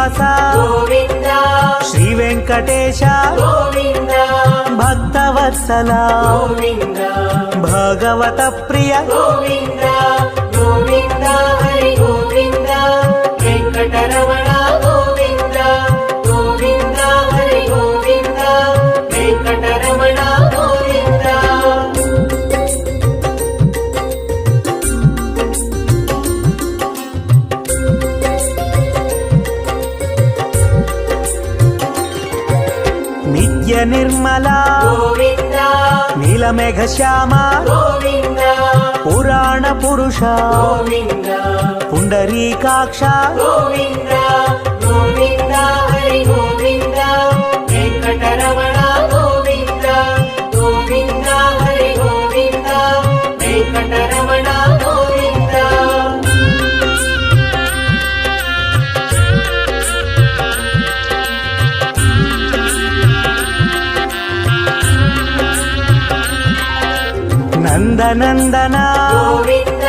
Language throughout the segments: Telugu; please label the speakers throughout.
Speaker 1: శ్రీనివాస
Speaker 2: గోవింద
Speaker 1: శ్రీ వెంకటేశ
Speaker 2: గోవింద
Speaker 1: భక్తవత్సల
Speaker 2: గోవింద
Speaker 1: భగవత ప్రియ
Speaker 2: గోవింద గోవింద హరి గోవింద వెంకటరమణ గోవింద గోవింద హరి గోవింద వెంకటరమణ గోవింద
Speaker 1: నిత్య నిర్మల
Speaker 2: గోవింద
Speaker 1: నీలమేఘ శ్యామ
Speaker 2: గోవింద
Speaker 1: పురాణ పురుష
Speaker 2: గోవింద
Speaker 1: పుండరీకాక్ష
Speaker 2: గోవింద గోవింద హరి గోవింద వెంకటరమణ గోవింద గోవింద హరి గోవింద వెంకటరమణ గోవింద
Speaker 1: నందనందన
Speaker 2: గోవింద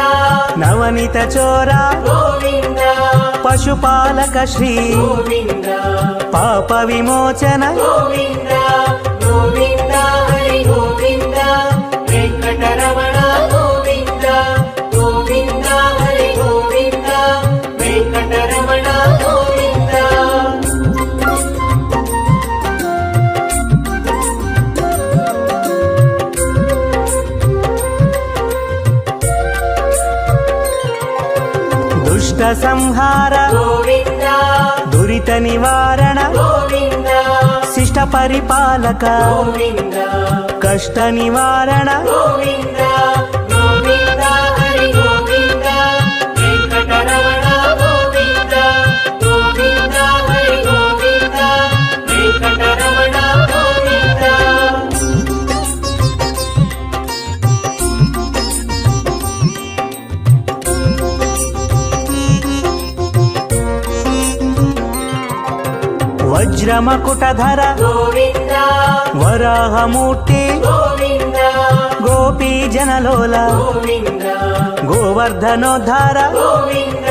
Speaker 1: నవనిత చోర
Speaker 2: గోవింద
Speaker 1: పశుపాలక శ్రీ
Speaker 2: గోవింద
Speaker 1: పాప విమోచన
Speaker 2: గోవింద గోవింద హరి గోవింద వెంకటరమణ గోవింద గోవింద హరి గోవింద వెంకటరమణ గోవింద
Speaker 1: దుష్ట సంహార
Speaker 2: గోవింద
Speaker 1: దురిత నివారణ
Speaker 2: గోవింద
Speaker 1: శిష్ట పరిపాలక
Speaker 2: గోవింద
Speaker 1: కష్ట నివారణ
Speaker 2: గోవింద గోవింద హరి గోవింద వెంకటరమణ గోవింద గోవింద హరి గోవింద వెంకటరమణ గోవింద
Speaker 1: వజ్రమకుటధర
Speaker 2: గోవింద
Speaker 1: వరాహమూర్తి
Speaker 2: గోవింద
Speaker 1: గోపీ జనలోల
Speaker 2: గోవింద
Speaker 1: గోవర్ధనోద్ధార
Speaker 2: గోవింద